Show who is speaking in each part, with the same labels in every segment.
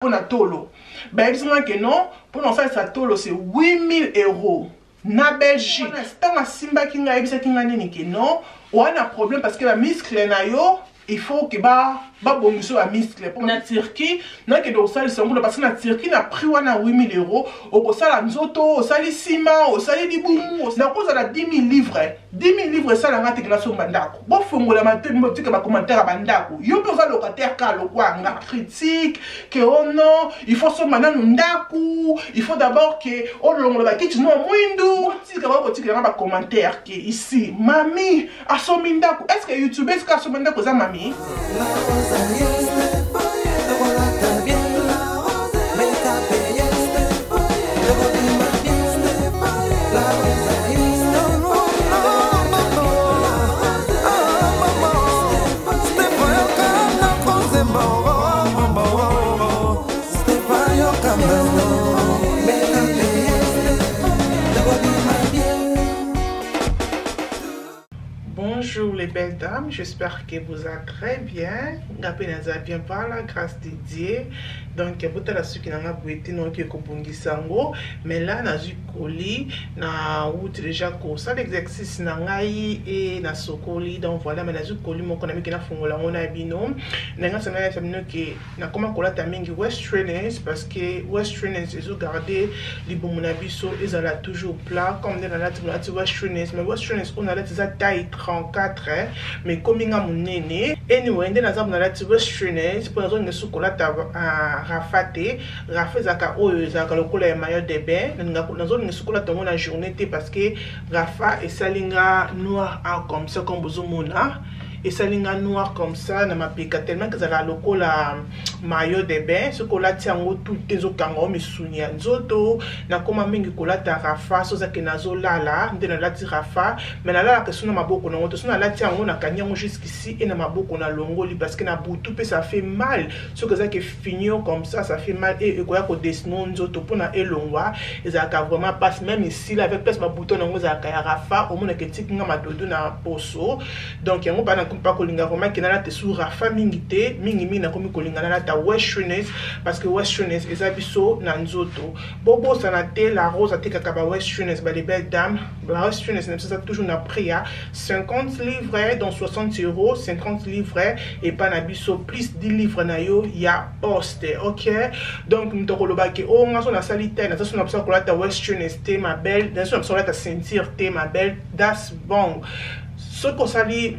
Speaker 1: pour na tolo. Ben disons que non, pour nous faire ça tolo c'est 8 000 € na Belgique. Tant à simba kinga ebisa kinga nini que non, on a un problème parce que la muscle na yo, il faut que ba bongiso la muscle pour na Turquie, na que do sali songo parce que na Turquie na prix wana 8 000 €, au sala nzoto, au sali ciment, au sali dibumu, na cause la 10 000 livres. 10 000 livres ça la ngate na so bandako. Bo fongola maté mo tika ba commentaire bandako. Yo pe za locataire ka lokwa nga critique que oh non, il faut so manana ndaku, il faut d'abord que oh longo ba kitu no mwindu. Tika ba tika ba commentaire que ici mami aso mindaku. Est-ce que YouTube est-ce que aso mindako za mami? Bonjour les belles dames, j'espère que vous allez très bien. Bien par la grâce de Dieu. Donc, vous avez ceux qui n'ont pas été non qui sango, mais là, na eu colis, na ou déjà ça l'exercice na ngai et na sokoli. Donc voilà, mais na eu colis mon ami qui na fongola on a binom. N'enga ça m'a fait que na comment cola tamingi westerners parce que westerners ils ont gardé les bons monabiso ils ont toujours plat comme dans la westerners, mais westerners on a la taille 34 mais comme inga munene anyway ndena za na la westerners pour la zone sokola ta rafate rafe zaka oyo zaka lokola ya maillot de bain na zone ngesukola tongo na journée parce que rafa et salinga noir comme ça comme bozomona et salinga noir comme ça na mapika tellement que zaka lokola maillot de bain ce kola tiango tout tes okango misunya nzoto na koma mingi kola ta rafa so zaka nazo lala ndena lati rafa mais na la que sona maboko na ngoto sona lati yango na kanyango jusqu'ici et na maboko na longoli parce que na butu pe ça fait mal ce que ça que finio comme ça fait mal et koya ko desno nzoto pona elongwa ezaka vraiment passe même ici là avec plus ma bouton na ngoza ya rafa au moins que tikinga madodo na poso donc yango pas kolinga vraiment que na la te sur rafa mingite mingi na komi kolinga na ta westerners parce que westerners ezabiso na nzoto bobo sanate la rose atika kaba westerners ba les belles dames la westerners ne ça toujours na prix à 50 livres donc 60 €, 50 livres et pas na biso plus 10 livres na yo ya poste. OK, donc nous tokoloba ke o ngaso na salite na ça na psa kola ta westerners te ma belle dans son ta sentir te ma belle das bon ce qu'on sali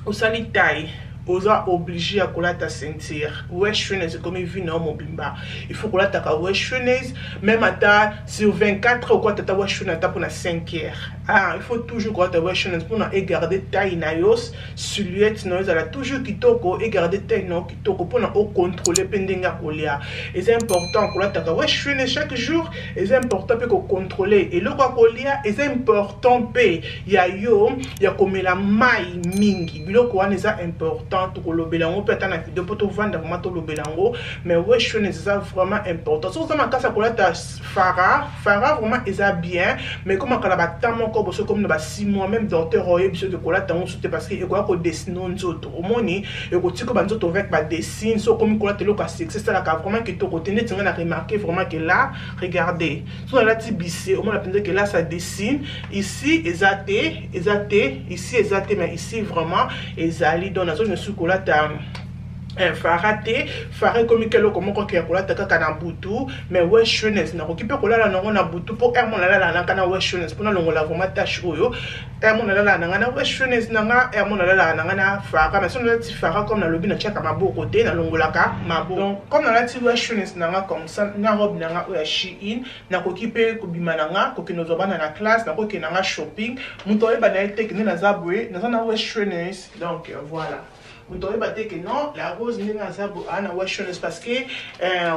Speaker 1: au sali taille oza obligé à coller ta ceinture. Westerners comme il vit dans mon bimba. Il faut coller ta westerners même à sur 24 ou quoi ta westerners ta pour la 5 heures. Ah, il faut toujours coller ta westerners pour na garder taille na yos silhouette na yos toujours kitoko et garder taille na kitoko pour na contrôler pendenga kolia. Et c'est important coller ta westerners chaque jour, et c'est important pour contrôler et le quoi kolia et c'est important pe ya yo ya comme la mai mingi biloko wana est important to kolobelango peut être na vidéo pour to vendre vraiment to lobelango mais westerners c'est vraiment important so ça ma kasa kolata fara vraiment est bien mais comment kala batamo ko boso comme na 6 mois même docteur oye biso de kolata on soute parce que e ko dessiner nzoto omoni e ko tiko banzoto avec ba dessine so comme kolata lo ka c'est ça la vraiment que to côté net on a remarqué vraiment que là regardez so la tibissé au moins la peine que là ça dessine ici exacté ici exacté mais ici vraiment ezali dans la zone sukolata farate faré comme quel comment quoi qu'il a taka kana butu mais westerners na occupé ko la na butu pour mon la na kana westerners pour na longola vraiment tâche oyo mon la na westerners na nga mon la na fara mais son la ti fara comme na lobi na chaka mabo côté na longola ka mabo donc comme na la ti westerners na nga comme ça na robe na nga oya Shein na occupé ko bima na nga ko kino zobana na classe na ko ke na nga shopping muto e ba na tekne na zabwe na westerners donc voilà. Vous devez battre que non, la rose n'est pas à westerners parce que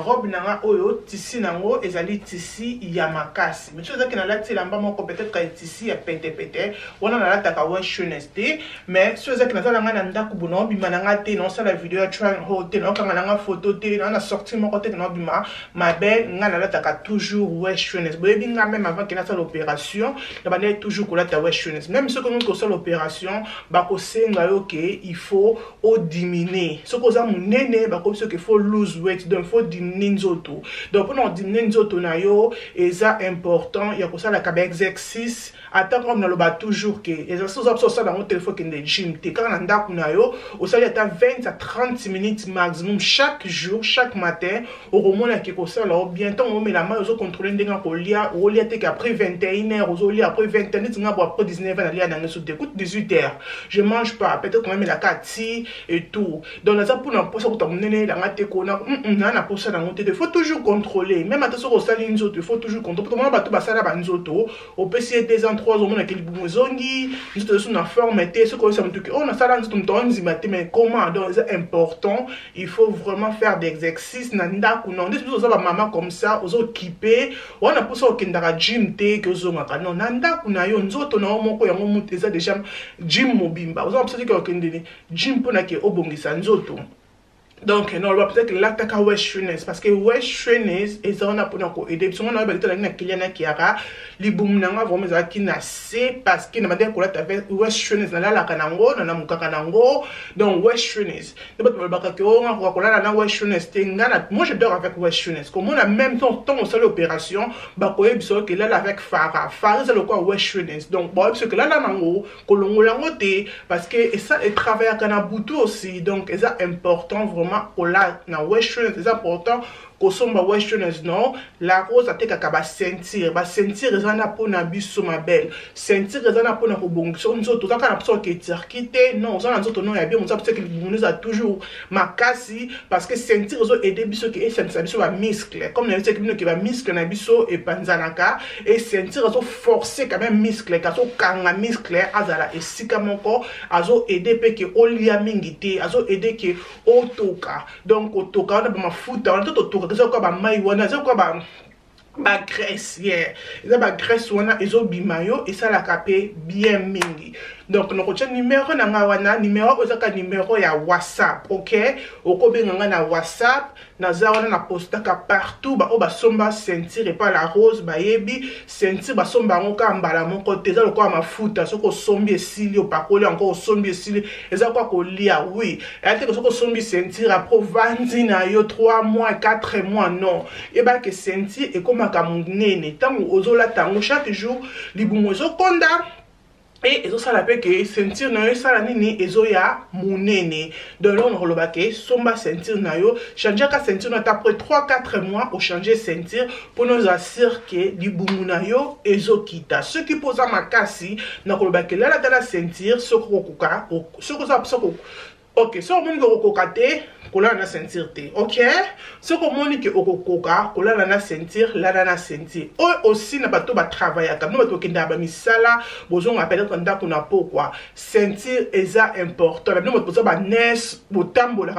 Speaker 1: robe nanga oyo tissu nango ezali tissu yamakasi. Mais chose que na la tilamba moko peut-être que tissu ya pete on a la taka westerners te mais chose que na za nga na ndaku bono bima nanga te non ça la vidéo ya try hotel non kanga nanga photo te na sorti moko te non bima ma belle nga na la taka toujours westerners. Boyebi nga même avant que na ça l'opération, na ba toujours ko la ta westerners. Même ceux qui ont fait l'opération, ba ko senga yo ke il faut au diminuer. Ce que vous avez monene, bah comme ce qu'il faut lose weight, donc il faut diminuer nzoto. Donc pour nous diminuer nzoto na yo, et ça important, il y a que ça la cabe exercice. Attends comme dans le bas toujours que exercice vous ça dans votre téléphone qui est gym. T'es quand on a kuna yo, au ça il y a 20 à 30 minutes maximum chaque jour, chaque matin. Au moment là qui est ça là, bientôt on met la main aux contrôler d'enga pour lire, au lit après 21h, aux lit après 21h, après 19h, on a dans le sous d'écoute 18h. Je mange pas, peut-être qu'on met la kati et tout. Donc là ça pour nous poser pour t'amener dans la técona, on a pour ça dans notre téléphone. Il faut toujours contrôler. Même attention au salle nzoto, il faut toujours contrôler. Pour moi bateau basala banzoto, au PC des ans 3 au monde qui libumozongi, nzoto sous na forme et ce qu'on ça me dit on a ça dans nzoto on dit mais comment donc c'est important, il faut vraiment faire des exercices nanda kuna. On dit ça ba maman comme ça, aux occupé, on a pour ça au kindara gym te que zo ngaka non nanda kuna yo nzoto na moko yango muteza déjà gym mobimba. Vous avez observé que kindeni gym pona ke obongisa nzoto. Donc, non, on va peut-être l'attaque à West Trainers parce que West Trainers, ils ont pour nous aider. Si on a besoin de quelqu'un qui a les boum nanga vraiment ça qui n'a c'est parce qu'il n'a pas qu'on l'a fait West Trainers na la kanango na muka kanango donc West Trainers. Donc on va pas que on va qu'on la West Trainers tenga. Moi j'adore avec West Trainers. Comme on a même temps on fait l'opération, bah quoi besoin que là avec Farah. Farah c'est le quoi West Trainers. Donc bon parce que là nango kolongo langote parce que et ça et travailler à Kanabutu aussi donc c'est important vraiment pour la na West Trainers c'est important. Kosomba West Trainers non la rose a teka ba sentir ezana pona biso ma belle sentir ezana pona ko bongso nzoto kaka na pso ke tirkite non zana nzoto non ya bien on sait que nous a toujours makasi parce que sentir zo aider biso ke sentir biso ba muscle comme na teka bino ke ba muscle na biso e panzanaka et sentir zo forcer quand même muscle ka so kanga muscle azala esika moko azo aider pe ke olia mingite azo aider ke otoka donc otoka na ba mafuta on to c'est quoi ba maïwana c'est quoi ba graisse yeah c'est ba graisse wana ezo bimayo et ça la capé bien mingi. Donc nous retient numéro na wana numéro ozaka numéro ya WhatsApp OK oko benga na WhatsApp na zawana na postaka partout ba oba somba sentir et pas la rose ba yebi sentir ba somba ngoka mbala moko teza le quoi mafuta soko sombi esili opakoli encore sombi esili eza quoi ko lia oui et ate soko sombi sentir après vandi na yo 3 mois 4 mois non et ba que sentir et comme ka munene tango ozola tango chaque jour libumo zo konda. Et ça la paix que sentir na yo ça la nini ezo ya munene donc là on relobake somba sentir na yo changer ka sentir na après 3-4 mois au changer sentir pour nous assurer que libumu na yo ezo kita ce qui pose à makasi na relobake là la tala sentir ce ko koka ce ko ça OK, so moni ko kokate kola na sentir te. OK? So ko moni ke okokoka kola na sentir la na sentir. O aussi na bato ba travailler comme bato kenda ba misala bozo appelle quand ndako na pourquoi sentir eza important. Na bato bozo ba nes botambola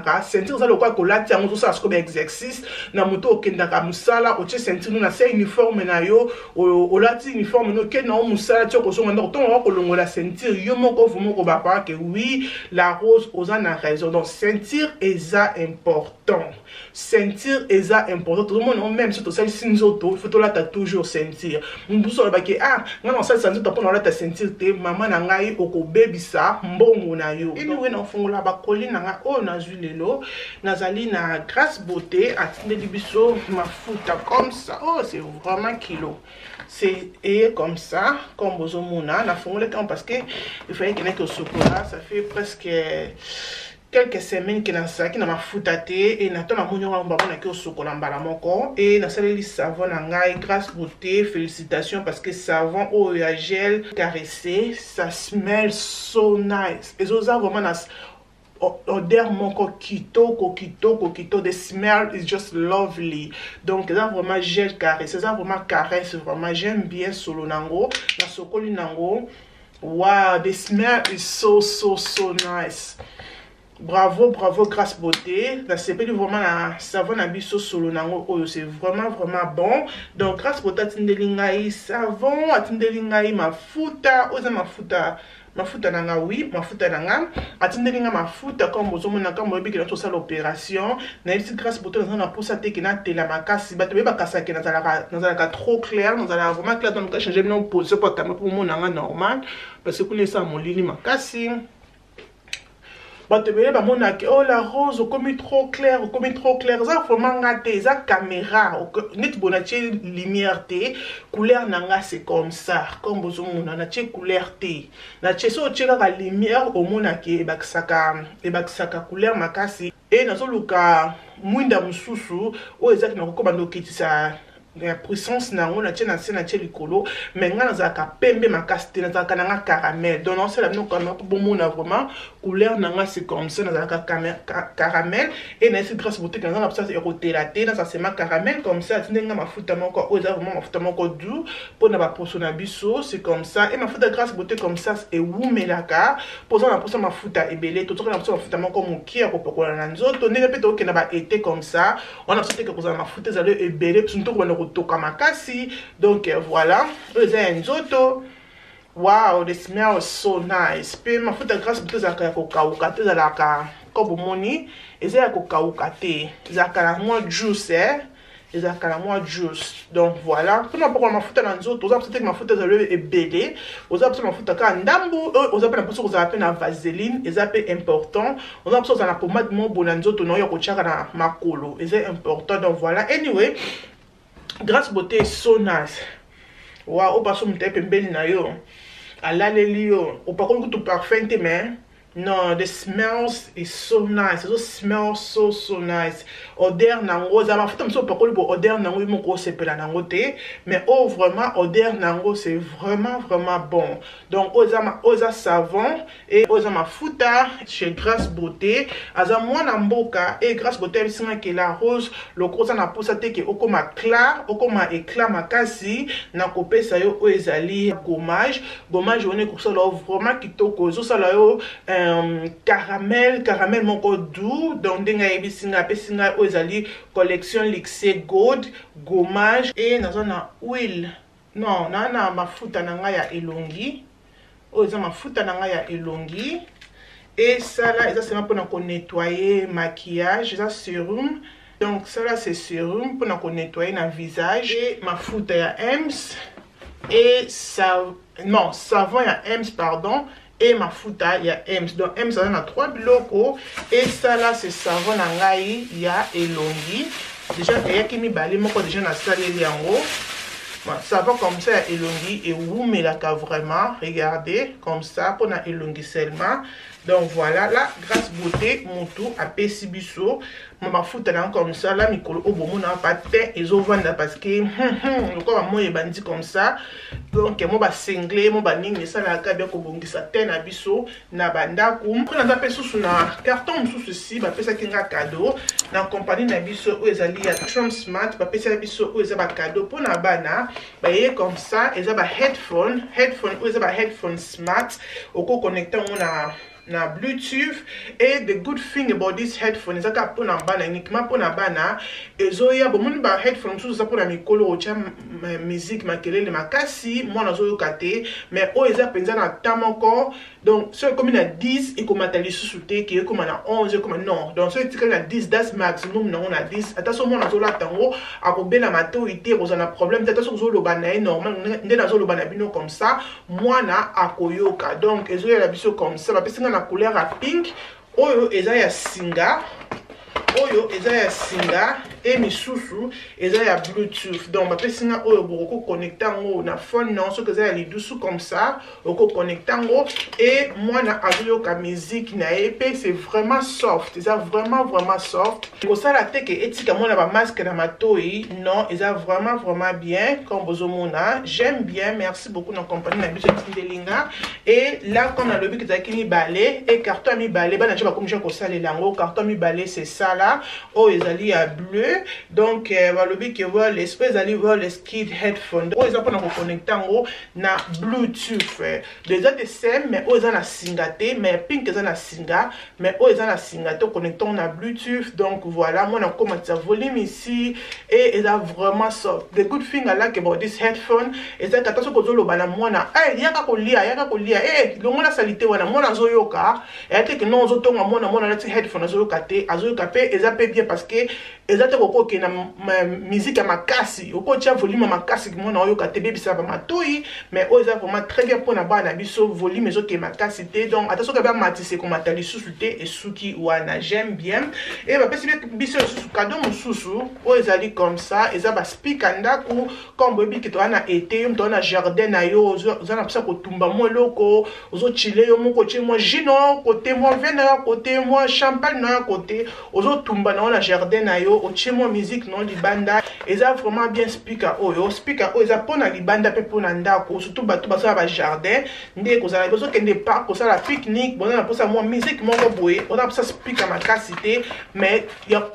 Speaker 1: ka sentir ça le quoi kola ti ango ça comme exercice na moto kenda ka musala o ti sentir na se uniforme na yo o lati uniforme no ke na musala ti ko so ngando to ko longola sentir yo moko vumo ko ba pa que oui la aux en a raison. Donc sentir est important. Sentir est important. Tout le monde même si tu sais si nous autres, il faut là toujours sentir. On peut se dire ah non ça sentir tu peux là sentir te maman na ngai oko baby ça mbongo na yo. Et nous on font là ba koli na nga o na zulelo nazali na grâce beauté atinde libiso mafuta comme ça. Oh c'est vraiment kilo. C'est comme ça, comme vous avez la formule parce que il fallait qu'il y ait que ce chocolat, ça fait presque quelques semaines qu'il y a ça, qui n'a pas foutatté et n'attend la mounion en baron avec au chocolat en balamoko et n'a salé le savon en gaille grâce beauté, félicitations parce que savon au gel caressé, ça smell so nice et ça vraiment odeur moko kitoko, the smell is just lovely. Donc ça vraiment gel caresse, ça vraiment caresse vraiment j'aime bien solo nango, na sokoli nango. Wow, the smell is so nice. Bravo grâce beauté. La CP vraiment la savon na biso solo nango oyo c'est vraiment bon. Donc grâce beauté atindelingai savon, atindelingai mafuta, oza mafuta nanga oui mafuta nanga atindelinga mafuta comme bozomona comme boyebi ke to sala opération na ici grâce beauté na posa te ke na tela makasi bato be bakasa ke na zalaka trop clair na zalaka vraiment clair donc changer non poser pour mona normal parce que kuna ça molili makasi. batebele bamona ke oh la rose comme trop clair ça vraiment raté ça caméra net bonatie lumière té couleur nanga c'est comme ça comme bozomona na tie couleur té na tie so tie ka lumière au mona ke bakisaka couleur makasi et nazoluka mwinda mususu o ezaki na kokoma ndokitisa la puissance na on a tient na tie likolo mais nga nazaka pembe makasi te nazaka nanga caramel donc non c'est la no comme bon mona vraiment couleur nanga c'est comme ça nazaka caramel et na c'est grâce beauté quand on a ça c'est rotelaté na ça c'est ma caramel comme ça tinga mafuta moko o za vraiment mafuta moko doux pour na ba poso na biso c'est comme ça et mafuta grâce beauté comme ça et wumelaka poso na poso mafuta ebele to to na poso mafuta moko mokia ko pokola na nzoto ndenge pe to ke na ba été comme ça on a sauté que za mafuta za le ebele surtout toka makasi donc voilà les autres wow the smell is so nice pe mafuta grâce beaucoup za kokauka te za la ka comme moni ezaya kokauka te za kala moi juice za kala moi juice donc voilà pour n'importe quoi mafuta na nzoto oza peut-être mafuta za le ebele oza peut-être mafuta ka ndambu oza pe na poso za pe na vaseline eza pe important oza poso za na pommade mo bona nzoto no yo ko chaka na makolo eza important donc voilà anyway grâce beauté est so nice. Wow, au passage m'était pembeni na yo. Alaleli yo. Au pas comme tout parfum te mais no, the smells is so nice. It smells so nice. Odeur nango, ça m'a fait un peu pas comme odeur nango mon gros c'est pela nango te, mais oh vraiment odeur nango c'est vraiment bon. Donc oza savon et oza mafuta chez Grâce Beauté. Aza moi na mboka et Grâce Beauté singa que la rose le koza na posa te ke okoma clair, okoma éclat makasi na kopesa yo o ezali gommage on est comme ça là vraiment kitoko zo sala yo caramel moko doux donc denga ebisinga pesinga ozali collection Lixé Gold gommage et na huile non na mafuta nanga ya elongi oza mafuta nanga ya elongi et ça là ça c'est pour nettoyer maquillage ça sérum donc ça là c'est sérum pour nettoyer na visage et mafuta ya Ems et ça non savon ya Ems pardon et mafuta ya Ems donc Ems ça a 3 blocs et ça là c'est savon nangai ya elongi déjà eyaki mibale moko déjà na saleli yango savon comme ça ya elongi et wumelaka vraiment regardez comme ça pour na elongi seulement donc voilà là Grâce Beauté mutu apesi biso mafuta na comme ça là mikolo obomona pas te ezovanda parce que le corps moi ebandi comme ça donc mo ba single mo ba nini ça la ka bien ko bongisa te na biso na bandaku na za pesusu na carton mususu si ba pesa kinga cadeau na compagnie na biso o ezali ya Trump Smart ba pesa biso o ezaba cadeau pour na bana ba yé comme ça ezaba headphone o ezaba headphone smart oko connecter na Bluetooth et the good thing about this headphone is that pour na bana uniquement pour na bana ezoya bomoni ba headphone tout ça pour na mikolo ocha musique makelele makasi moi na zoyo kate mais o eza penza na tamoko donc ce comme na 10 et comme atali sous-souté qui est comme na 11 comme non donc ce titre na 10 das maximum na on a 10 attention moi na zo la tango akobela maturité oza na problème attention zo lo bana normal nde na zo lo bana bino comme ça moi na akoyoka donc ezoya la biso comme ça ba pesinga na couleur à pink oyo eza ya singa et misusu eza ya Bluetooth donc ba pesinga oyo boko connecter ngo na phone non ce que ça les douce comme ça oko connecter ngo et moi na azoyoka musique na épée c'est vraiment soft eza vraiment soft ko ça la teke etika mona ba masque na matoi non eza vraiment bien comme bozomona j'aime bien merci beaucoup na compagnie na biso Tindelinga et là comme na lobi kitaki mi balé et carton mi balé bana je ba comme je ko salela ngo carton mi balé c'est ça là oh ezali à bleu donc balobi que voir l'espèce ali voir les skid headphone oh ezapa na connecter ngo na Bluetooth déjà de sem mais oh ezana singate mais pink ezana singa mais oh ezana singate connectant na Bluetooth donc voilà moi na comment ça volume ici et eza vraiment soft the good thing I like about this headphone is that attention ko zolo bana mwana yaka kolia longo na salité wana mwana zoyoka et que non zotonga mwana na headphone zoyoka te azoyoka pe eza pe bien parce que exactement okoke na musique ya makasi okotia volume makasi mona oyoka te bebisa ba matoi mais oza vraiment très bien pour na bana biso volume ezoke makasi te donc attention ka ba matise ko matali susu te esuki wana j'aime bien et ba pesi biso susu cadeau mususu o ezali comme ça eza ba speaker ndako comme bobi ki to na été to na jardin na yo oza na pesa ko tumba mo loko ozo chile yo moko che mo jino côté mo vin na côté mo champagne na côté ozo tumba na jardin na yo o che mo musique non libanda eza vraiment bien speaker oyo eza pona libanda pe pona ndako surtout bato basala ba jardin nde kozala bezo kende park kozala pique-nique bona na posa mo musique moko boye ona posa speaker makasi te mais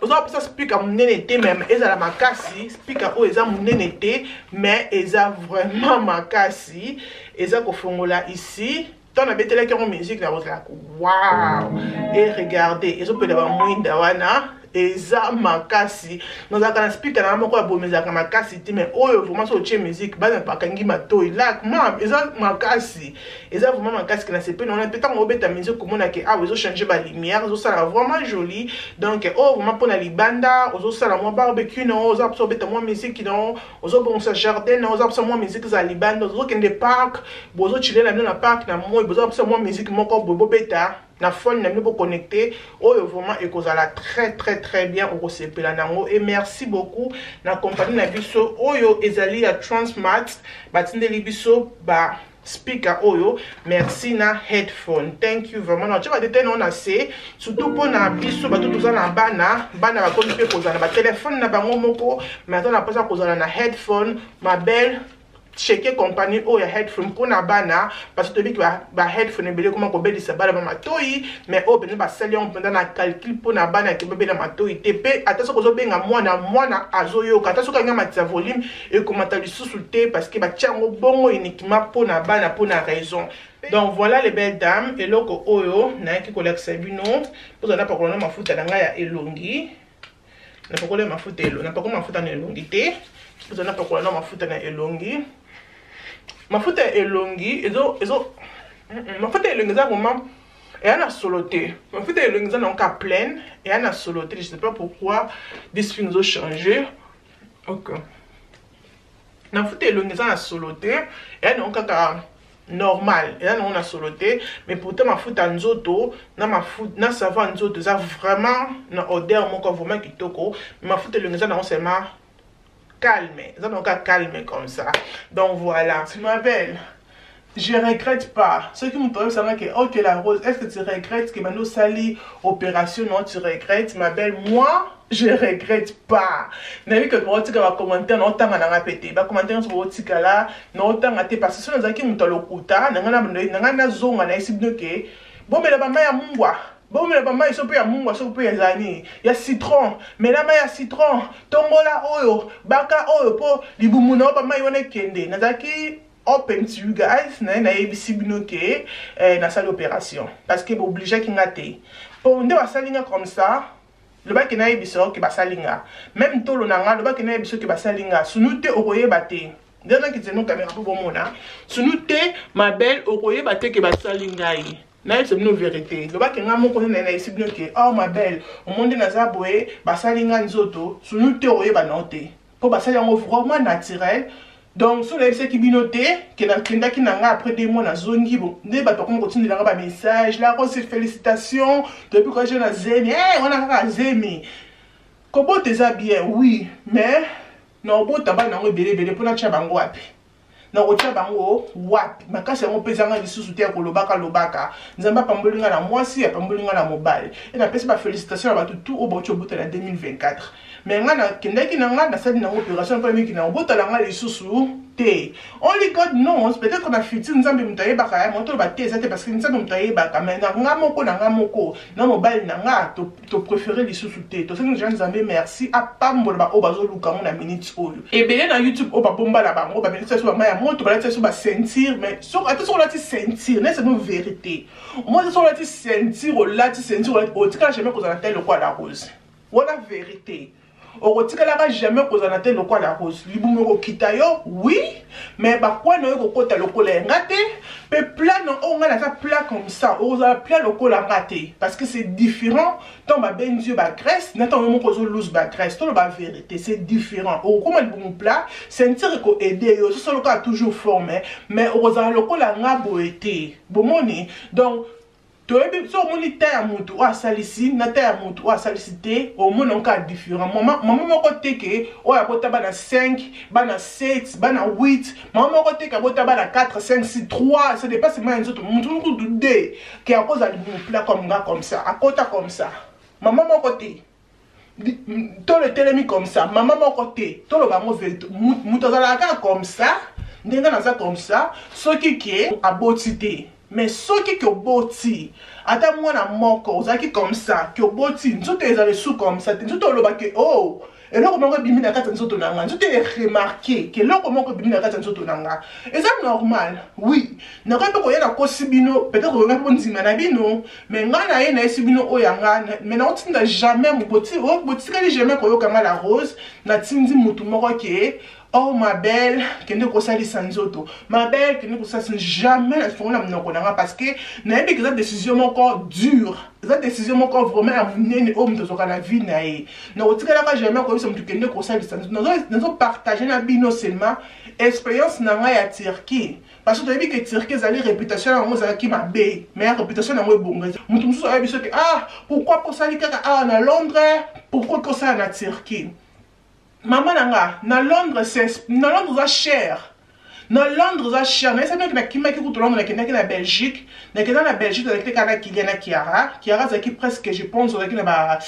Speaker 1: oza posa speaker munene te même eza la makasi speaker oyo eza munene te mais eza vraiment makasi eza kofongola ici tant abetela ki en musique na kozala waouh et regardez ezo pela ba mwinda wana eza makasi nozaka na speaker na moko ya bomezaka makasi te mais oyo vraiment so che musique bana bakangi matoi lak mam eza makasi eza vraiment makasi que na sepe na on peut tant obeta musique komona ke ah ozo changer ba lumière ozo sala vraiment joli donc oh vraiment pour na libanda ozo sala mo barbecue no ozo obeta mo musique no ozo bon sa jardin no ozo mo musique za libanda ozo kende park bozo chiller na park na mo bozo mo musique moko bobeta na phone na pas connecté oyo vraiment ekozala très bien au sepela nango et merci beaucoup na compagnie na biso oyo ezali ya Transmart batindeli biso ba speaker oyo merci na headphone thank you vraiment na tshaba détail on a c'est surtout pour na biso bato tozana bana ba komi pe kozana ba téléphone na bango moko maintenant na pasa kozana na headphone ma belle checker compagnie ou ya headphone pour na bana parce que tu ba headphone belé comment ko belisa bala ba matoi mais o bena ba sali on pendant na calcul pour na bana ke bebe na matoi TP attention ko zo benga mwana azoyo attention ka ngama tsa volume et commenta lisusu te parce que ba tiango bongo uniquement pour na bana pour na raison. Donc voilà les belles dames et loko oyo na ki koleksa bino pour na pa kolona mafuta na nga ya elongi na pa kolona mafuta elo na pa kolona mafuta na elongi te pour na pa kolona mafuta na elongi mafuta elongi mafuta elongi za vraiment et ana soloté mafuta elongi za donc à pleine et ana soloté je sais pas pourquoi des things ont changé. OK mafuta elongi za na soloté et ana donc normal et là on a soloté mais pourtant mafuta nzoto na mafuta na savon nzoto ça vraiment na odeur moko vraiment kitoko mafuta elongi za na seulement calme, ça donc calme comme ça. Donc voilà, tu m'appelles. Je regrette pas. Ceux qui me trouvent, ça que ok la rose, est-ce que tu regrettes que maintenant sali opération non tu regrettes ma belle moi je regrette pas. N'a vu que pour tu vas commenter non tant na répéter, ba commenter sur votre là, non tant à tes parce que ça qui me tolokuta, na zonga na isibnoke. Bon mais la ba ya mungwa. Bon, mais la maman, il peut y avoir il y a citron, mais la main, il y a citron, tongola oyo, baka oyo, po, libumuna, ba maman, il y a kende. Nazaki, open to you guys, na ABC binoke, na salle d'opération. Parce que, obligé qu'il ngate. Pour on va salinga comme ça, le bac na ebiso ki basalinga. Même tolo nanga, le bac na ebiso ki basalinga. Sunute okoye bate. Dès que tu as une caméra pour bon mona. Sunute, ma belle, okoye bate ki basalinga yi. C'est une vérité. Le bac est un mot na ici bien que oh ma belle, au monde na zaboé, basalinga nzoto, sunu théorie banoté. Pour basali en vraiment naturel. Donc sur les qui binoté, que la kenda qui n'a après des mois na zone qui bon, ne ba to comme continue là ba message, là rose félicitations, depuis que j'ai na zemi, on a zemi. Comment t'es bien oui, mais non bon tabac na belé pour na chabango wapi. Na rocha bango wapi makasi yango pezanga lisusu te ko lobaka nzamba pambolinga na mwasi ya pambolinga na mobile et na pesa ba félicitations ba tout au bocho botela 2024 mais nga na kendaki na nga na sali na opération pa miki na botela nga lisusu te only God knows peut-être qu'on a fiti nzambe mutaye baka ya moto ba te parce que nzambe mutaye baka mais na nga moko na mobile na nga to préférer lisusu te to sene gens nzambe merci a pambola ba obazo luka mo na minutes oyo et bien na YouTube o ba bomba la bango ba minutes so ba maya moto ba la so ba sentir mais sur attention la ti sentir n'est c'est une vérité moi sur la ti sentir o tika jamais cause la telle quoi la rose voilà vérité okotikalaka jamais kozana te lokola rose libumu okokita yo oui mais bakwano yo kokota lokola yanga te pe plat non on a ça plat comme ça okozala plat lokola nga te parce que c'est différent ton babenzi yo bagraisse natan yo moko ozolose bagraisse to ba vérité c'est différent okokoma libumu plat sentir ko aider yo so lokola toujours formé mais okozala lokola nga boye te bomoni donc toyebi so omoni ta ya mutu o asalisi na ta ya mutu o asalisi te omoni onka différent mama moko teke oyo abota bana 5 bana 7 bana 8 mama moko teke abota bana 4 5 6 3 ça dépasse même nzoto mutu moko de qui a cause alibumu plat comme ça akota comme ça mama moko te to le telemi comme ça mama moko te to lo bango vérité mutu azalaka comme ça ndenga naza comme ça soki ke aboti te mais ceux qui ont boti, attends moi na moko, qui comme ça, qui ont boti, nous tous les sous comme ça, nous tous les oh, et là comment bimi na kata nzoto nanga, nous tous remarqué que là comment bimi na kata nzoto nanga, et ça normal, oui, na quand ko yena ko sibino, peut-être ko yena ko nzima na bino, mais nga na ye na sibino o yanga, mais na otinda jamais mu boti, o boti kali jamais ko yo kanga la rose, na tindi mutu moko ke oh ma belle, qui ne conseille sans ma belle, qui ne conseille jamais la soirée na parce que n'a pas que cette décision encore dure, cette décision encore vraiment amener homme de son la vie naïe. Na otika la jamais ko so mtu ne conseille sans nous partager na bino seulement expérience na nga ya Turquie. Parce que tu as vu que Turquie a une réputation qui m'a bé, mais la réputation n'a pas bon. Mutu musu a dit que ah pourquoi pour ça à Londres, pourquoi que ça na Turquie. Maman nanga na Londres c'est cher. Na Londres c'est cher. Na sabe que na kima ki kuto Londres na na Belgique, na Belgique avec kana Kylian Kiara ça qui presque je pense avec na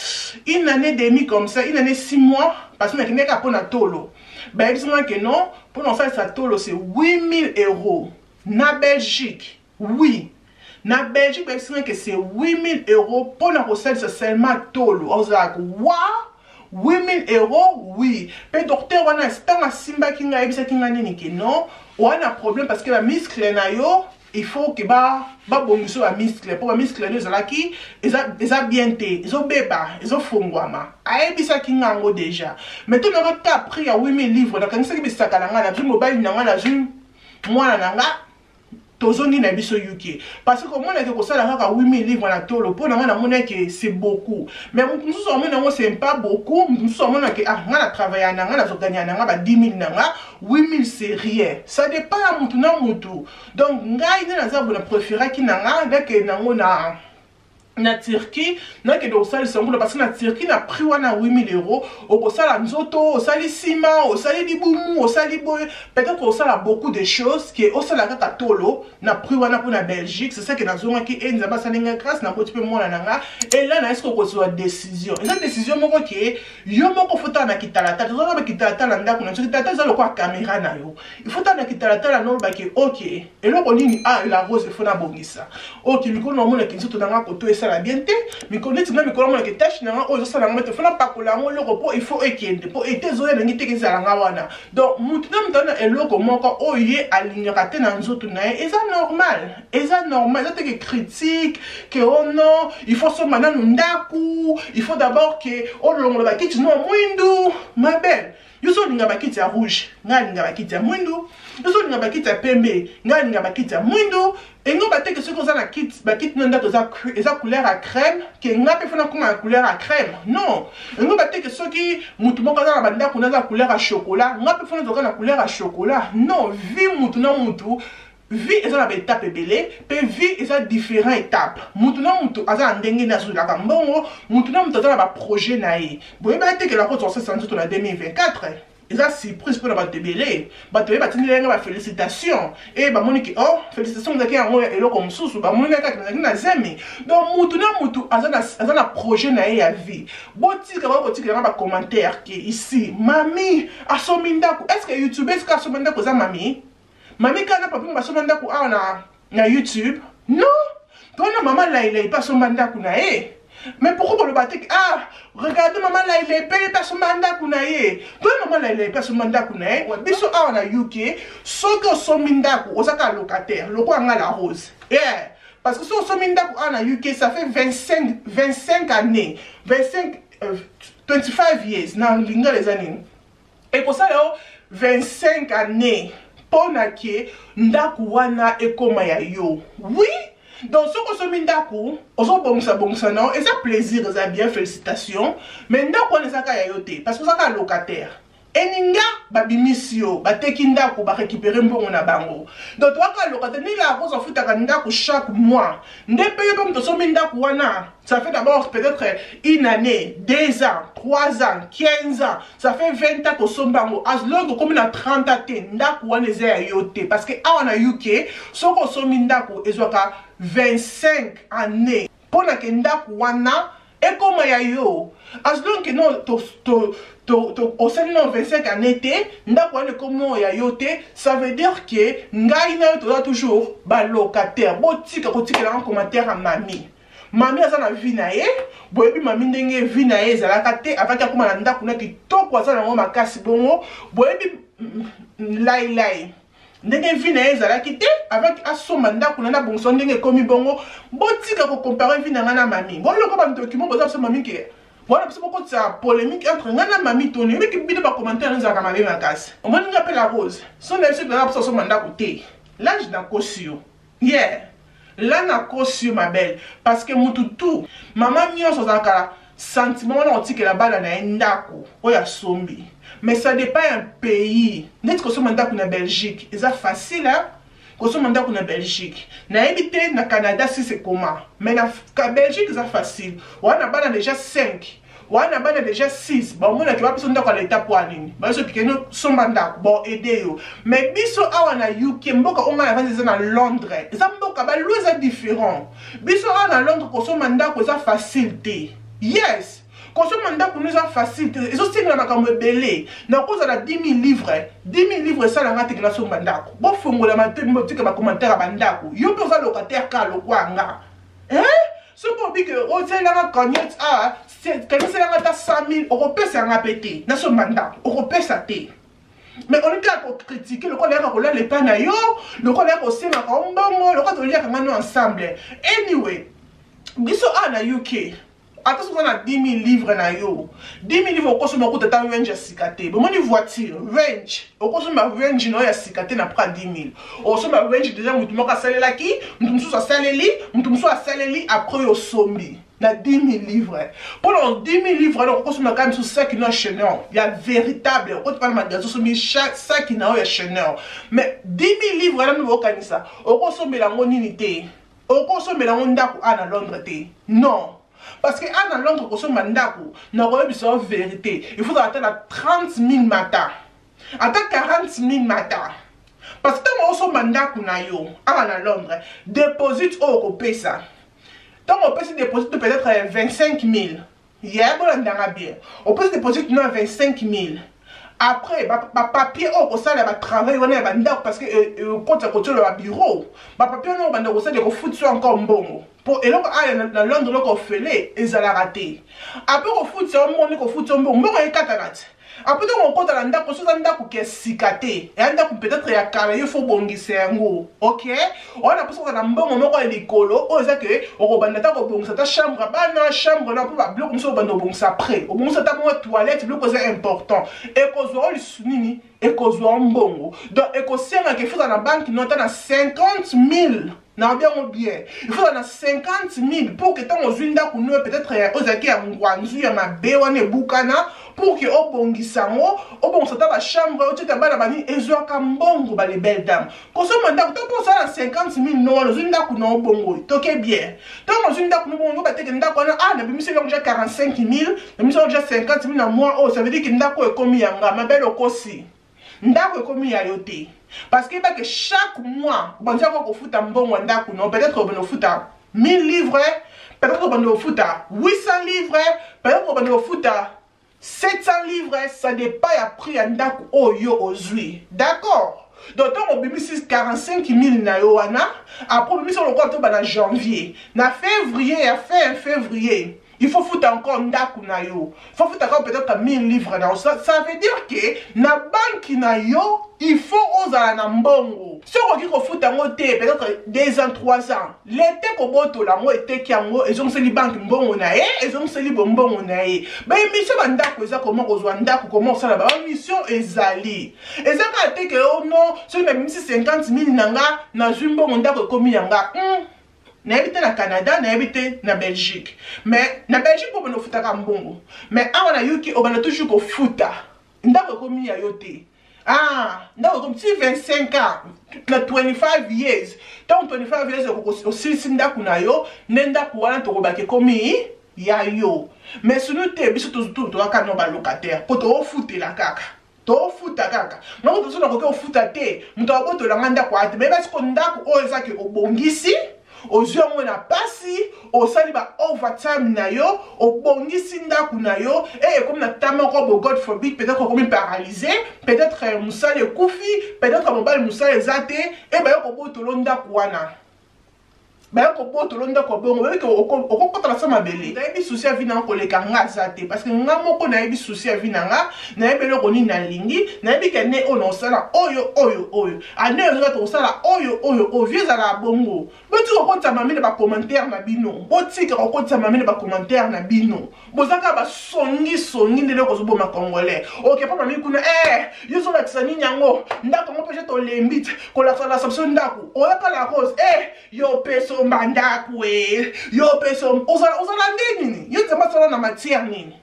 Speaker 1: une année et demie comme ça, une année 6 mois parce que na ka pona tolo. Ben disons que non, pour en faire ça tolo c'est 8 000 € na Belgique. Oui. Na Belgique ben disons que c'est 8 000 € pour na recette seulement tolo. On ça waouh 8 000 €, oui. Mais docteur, on a un simba qui n'a pas non. On a un problème parce que la muscle il faut que bon sur la muscle pour la muscle qui ils a bien été ils ont béba ils ont fongwama ayebi ça qui ngango déjà mais tu n'auras pas pris à 8 000 livres donc c'est que ça kalanga na mobile nanga na moi nanga tozoni na biso UK parce que comment on a que ça la 8 000 livres na tolo pour na mona que c'est beaucoup mais nous sommes na c'est pas beaucoup nous sommes na que ah na travailler na na zoganya na ba 10 000 na 8 000 c'est rien ça dépend à mutu na mutu donc ngai na za bona préférer ki na que na Turquie na ke do sali sango parce que na Turquie na prix wana 8 000 €, au sala nzoto au sali ciment au sali libumu au sali boy peut-être au sala beaucoup de choses qui au sala kaka tolo na prix wana pour na Belgique c'est ça que na zonga ki enza ba salinga grâce na ko tu peux mona nanga et là na est-ce que ko soit décision et cette décision moko ki yo moko fota na kitala tata zo ba kitala tala ndako na kitala za lokwa caméra na yo il faut na kitala tala no ba ki OK et là ko nini ah la rose il faut na bongisa OK miko no mona kinzo to nanga ko to la bien mais quand tu me colombe que tâche na o ça la mettre fona pas coller le repos il faut ekende pour été zo na ngite kezala ngawana donc mutu na mtana eloko moko oye alignera te na nzoto na et ça normal ça te critique que oh non il faut se mana ndaku il faut d'abord que oh longo ba kiti no mwindu ma belle yuso linga bakiti ya rouge nga linga bakiti ya mwindu yuso linga bakiti ya pembe nga linga bakiti ya mwindu et nous batte que ce qu'on a la kit bakiti nanda to za couleur à crème que nga pe fona comme couleur à crème non et nous batte que ce qui mutu moko za banda kuna za couleur à chocolat nga pe fona to na couleur à chocolat non vi mutu na mutu vie est une étape belé, puis vie est une différentes étapes. Maintenant, mutu aza ndenge na sur la kambongo, maintenant mutu aza na projet nae. Boye ba te que la route sur cette en 2024. Et ça surprise pour la belé. Ba te ba tini ba félicitations. Et ba moni ki oh félicitations ndaki yango elo comme susu ba moni ka na zemi. Donc mutu aza na projet nae ya vie. Boti ka ba commentaire qui ici mami asomindako. Est-ce que YouTube est-ce que asomindako za mami? Mami kana papi basomanda ku na YouTube. Non. Toi maman là il est pas somanda ku na e. Mais pourquoi le batik ah regardez maman là il est pas somanda ku na e. Toi maman là il est pas somanda ku na e. Biso na UK soko sominda ku osaka locataire loko nga la rose. Yeah. Parce que si on sominda ku na UK ça fait 25 années. 25 25 years na linga les années et pour ça là 25 années pona ke ndaku wana ekoma ya yo. Oui, donc ce que ce ndaku ozo bongsa non et ça plaisir ça bien félicitations mais ndaku wana saka ya yo te parce que ça ka locataire eninga babimisio bateki ndaku ba récupérer mbongo na bango donc toi ka locataire ni la cause futa ka ndaku chaque mois ndepé yo pom to so ndaku wana ça fait d'abord peut-être une année 2 ans 3 ans 15 ans ça fait 20 ans que sombango as long comme na 30 ans ndaku wana eza ya yo te parce que awana UK soko so ndaku ezwaka 25 années pona ke ndaku wana ekoma ya yo as long que non au sein de 25 années ndaku wana komo ya yo te ça veut dire que ngai na yo toujours ba locataire botika kotikela en commentaire à mami aza na vie na ye boyebi mami ndenge vie na ye ezalaka te avaki akoma na ndaku na kitoko aza nango makasi bongo boyebi lai ndenge vie na ye ezalaki te avaki asomba ndaku na bonso ndenge ekomi bongo botika kocompare vie na nga na mami boloko badocument boza biso mami ke voilà biso bokotisa polémique entre nga na mami toni ebiki bino bacommentaire ezalaka mabe makasi omoni nga mpe la rose so na biso tozala biso asomba ndaku te l'âge na kosi yo yeah là na kosi ma belle parce que mututu maman nyonso azalaka sentiment wana otikela bana na ye ndako oyo asombi mais ça dépend un pays neti kosomba ndako na Belgique eza facile hein kosomba ndako na Belgique nayebi te na Canada si c'est comment mais na Belgique eza facile wana bana déjà 5 wana bana déjà 6 bon mona ki wapiso ndako à l'état pour nini baso pikeno somba ndako bon aider yo mais biso awa na UK mboka onga na vanza na Londres eza mboka ba loza différent biso awa na Londres kosomba ndako eza facile te yes kosomba ndako eza facile te ezo singla makambo ebele na koza na 10 000 livres 10 000 livres ça la ngati na somba ndako bo fongola matembo botika ba commentaire ba ndako yo pe za locataire ka lokwanga hein ce pour dire que hôtel la cagnotte ah c'est quand c'est la ta 100 000 européens c'est un pété na somba ndako européen ça té mais on est là pour critiquer le quoi là ko les pas na yo le quoi là ko sema ka mbongo le quoi to lia kangano ensemble anyway biso na UK attention on a 10 000 livres na yo 10 000 livres au consomme ko tata range sikate bon moni voiture range au consomme range no ya sikate na pra 10 000 au somme range déjà mutu moko salela ki mutu musu saleli après au sombi na 10 000 livres pour les 10 000 livres on consomme quand même sur ça qui n'a Chanel il y a véritable quand tu parles magasin sombi chaque ça qui n'a Chanel mais 10 000 livres là nous kanisa au consomme la ngonité au consomme la ndako na Londres te non. Parce que à Londres, quand on mandako, n'a pas besoin de vérité. Il faut attendre à 30 000 matin, attendre 40 000 matin. Parce que quand on mandako na yo, à Londres, déposite au pesa. Tant on peut se déposer peut-être 25 000. Yeah, bon on bien. On peut se déposer 25 000. Après, papier au ça là va travailler on est bandako parce que quand tu côté le bureau, papier on va bandako ça de foutre encore bon. Pour et là dans Londres là qu'on fait les ezala raté. Après on fout ça on ko fout bon bon et cataracte. Après on compte dans ndako so ndako ke sikate. Et ndako peut-être ya kala il faut bongisa ngo. OK? On a besoin na mbongo moko likolo o za que on bandata ko bongisa ta chambre bana chambre là pour ba bloc comme ça bando bongisa après. Au bongisa ta mo toilette bloc c'est important. Et ko zo li sunini et ko zo mbongo. Donc et ko senga ke faut na banque nota na 50 000. Na bien ou bien il faut dans 50 000 pour que tant aux unes nous peut-être aux acquis à Mwanzu ya mabe wane bukana pour que au bongisa mo au bon sata ba chambre au tita bana bani ezwa kambongo ba les belles dames ko so manda ko pour ça 50 000 non aux unes no bongo toke bien tant aux unes no bongo ba teke ndako na na bimise déjà 45 000 na bimise déjà 50 000 na mois oh ça veut dire que ndako est commis yanga ma belle okosi ndako est commis ya yote. Parce que chaque mois, on va fout un bon ndako, peut-être qu'on va fout 1000 livres, peut-être qu'on va fout 800 livres, peut-être qu'on va fout 700 livres, ça dépend après un ndako oyo ozui. D'accord? Donc, on a mis 45 000 na yoana, après on a mis sur le compte en janvier, na février, à fin février. il faut foutre encore ndaku na yo. Il faut foutre encore peut-être 1000 livres dans ça. Ça veut dire que na banque na yo, il faut osala na mbongo. Si on dit qu'on fout en peut-être 2 ans, 3 ans, l'été qu'on boto la mo était qui en et ont seli banque mbongo na e, et ont seli mbongo na e. Ben mission bandako eza comment ozwanda comment ça là-bas mission ezali. Ezaka te que oh non, sur même si 50 000 nanga na mbongo ndako komi yanga. Na habité na Canada, na habité na Belgique. Mais na Belgique on va futa mbongo. Mais awa na yuki on va toujours ko futa. Ndako komi ya yote. Ah, ndako comme si 25 ans, na 25 years. Donc 25 years aussi ndako na yo, ndako wana to ko komi ya yo. Mais sunu te biso to aka no ba locataire. Ko to futa la kaka. To futa kaka. Non to so na ko futa te, mto aboto la nganda kwa ate. Mais parce que ndako o ezaki obongisi ozongo na pasi osali ba overtime na yo obongisi ndaku na yo et comme na tamoko bo god forbid peut-être comme paralysé peut-être musale kufi peut-être mobile musale zate et ba yo ko botolo ndaku wana ba ko botolo ndaku bongo ba ko kota la sama bele na yebi souci avi na ko leka nga zate parce que nga moko na yebi souci avi na nga na yebi lo ko ni na lingi na yebi ke ne ono sala oyo ane yo to sala oyo vieux ala bongo boti ko kota mamine ba commentaire na bino boti ko kota mamine ba commentaire na bino bozaka ba songi ndele ko zobo ma congolais OK papa mami kuna yo so la tsani nyango ndako mo peje to lembit ko la sala sabso ndako o pa la rose yo peso mandaku yo peso ozala nini yo tsama sala na matière nini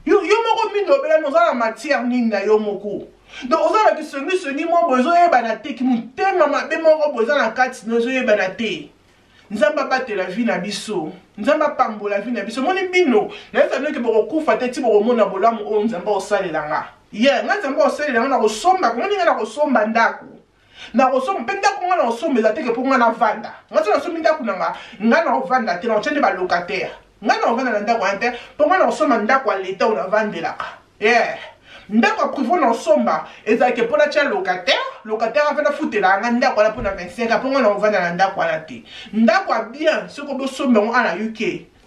Speaker 1: yo moko mindo bela no sala matière nini na yo moko donc ozala ki songi mo bozo yeba na te ki mutema mabe moko boza na kati no zo yeba na te nzamba bate la vie na biso nzamba pambo la vie na biso moni bino na esa no ke boko kufa te ti boko mona bolamu o nzamba osalela nga nga nzamba osalela nga na kosomba komoni nga na kosomba ndako na kosomba mpe ndako nga na kosomba eza te ke mpo nga na vanda nga ti na kosombi ndako na nga nga na kovanda te na kotyende balocataire nga na kovanda na ndako wana te mpo nga na kosomba ndako ya leta o navandelaka ndako privé na somba ezalaki mpona tia locataire afana futela nga ndako wana mpona 25 mpo nga na kovanda na ndako wana te ndako ya bien soki bosomba yango ana UK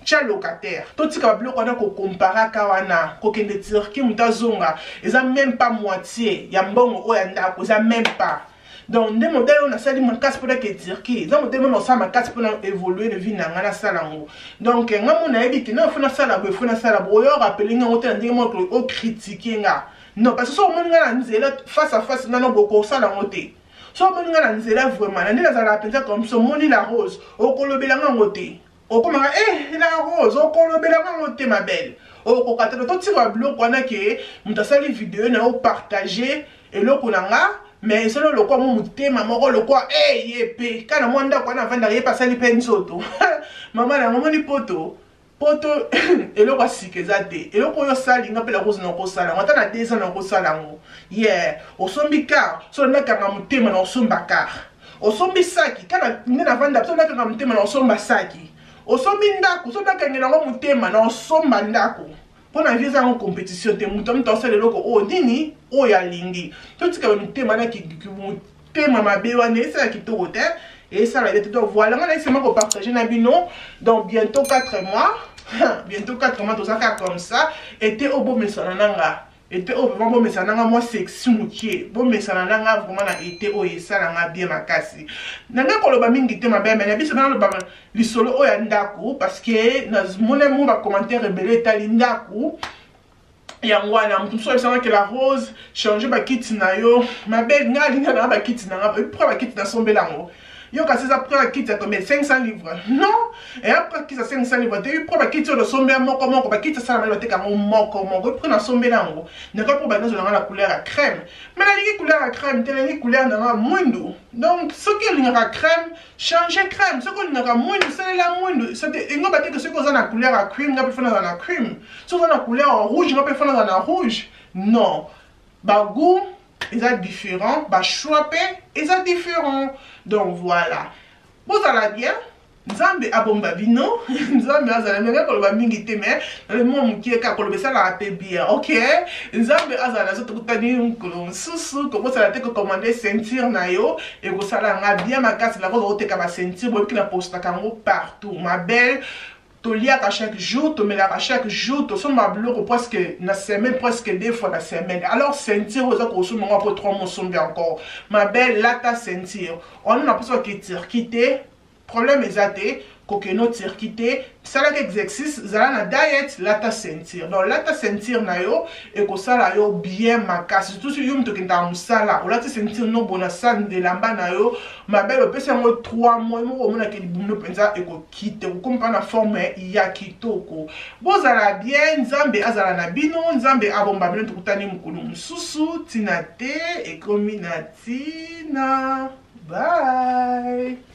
Speaker 1: tia locataire totika babiloko wana kokomparaka wana kokende Turquie moto azonga eza même pas moitié ya mbongo oyo ya ndako eza même pas. Donc, nde modèle on a sali makasi pour que Turquie. Donc, modèle on a makasi pour évoluer de vie na ngana salango. Donc, nga mona ebiki na fona sala bo fona sala bo yo rappeler nga hotel ndenge mo o critiquer nga. Non, parce que so mona nga nzela face à face na no boko sala ngote. So mona nga nzela vraiment ndela za la penza comme so moni la rose o kolobela nga ngote. O komaka la rose o kolobela nga ngote ma belle. O kokatelo to tira bloko wana ke mutasali vidéo na o partager eloko na nga. Mais c'est le quoi mon thème maman le quoi yépé quand moi ndako na vanda yepa sali penzoto maman na maman ni poto et le quoi sikezate et le quoi yo sali nga pela rose na ko sala ngata na 2 ans na ko sala ngo o sombi car so na kanga mutema na osomba car o sombi saki kana na vanda so na kanga mutema na osomba saki o sombi ndako so na kanga na mutema na osomba ndako. Pour la vie en compétition, tu mutam tosé le loco oh nini oh ya lingi. Tout ce que nous témoignons qui thème ma béwane c'est là qui te rote et ça va être donc voilà on a essayé de partager nabino donc bientôt 4 mois bientôt 4 mois tout ça comme ça était au beau mesananga était au beau mesananga moi section qui beau mesananga vraiment na été au ça nga bien makasi nanga koloba mingi te mabe mais biso na loba li solo o ya ndako parce que na mona mo ba commentaire rebelle tali ndako yango wana mutu so ebisanga ke la rose changer ba kit na yo mabe ngali na ba kit na pour ba kit na sombela ngo yo kasi za prendre kit ya combien 500 livres non et après kit à 500 livres tu prends ba kit de sombela moko ba kit ça na te ka moko prendre na sombela ngo ne ko pour ba nazo na la couleur à crème mais la couleur à crème telle la couleur na mwindu donc ce qui est la crème changer crème ce qu'on na mwindu c'est la mwindu ça te ngo ba te que ce qu'on a la couleur à cream nga peut faire dans la cream ce qu'on a la couleur en rouge nga peut faire dans la rouge non ba goût ils sont différents, bah choper, ils sont différents. Donc voilà. Vous allez bien. Nzambe abomba bino. Nzambe azala menga koloba mingi te mais le monde qui est ka koloba ça la paix bien. OK? Nzambe azala zo tukutani nkolo susu ko ça la te ko commander ceinture na yo et ko sala nga bien makasi la ko te ka ba ceinture bo ki na posta kango partout. Ma belle toliaka chaque jour, tomelaka chaque jour, tosomba biloko presque na semaine, presque 2 fois la semaine. Alors ceinture oza kosomba ngo pour 3 mois sombi encore. Ma belle lata ceinture. On n'a pas besoin que tirkite. Problème ezate kokeno tirkite. Salaka exercice zala na diet lata ceinture. Donc lata ceinture na yo et ko sala yo bien makasi. Surtout si yo mtokenda musala. O lata ceinture no bona san de lamba na yo. Ma belle opesa ngo 3 mois mo omona ke libuno penza e ko kite. Ko kompa na forme ya kitoko. Bozala bien nzambe azala na bino, nzambe abomba bino tukutani mukulu mususu tina te ekomi na tina. Bye.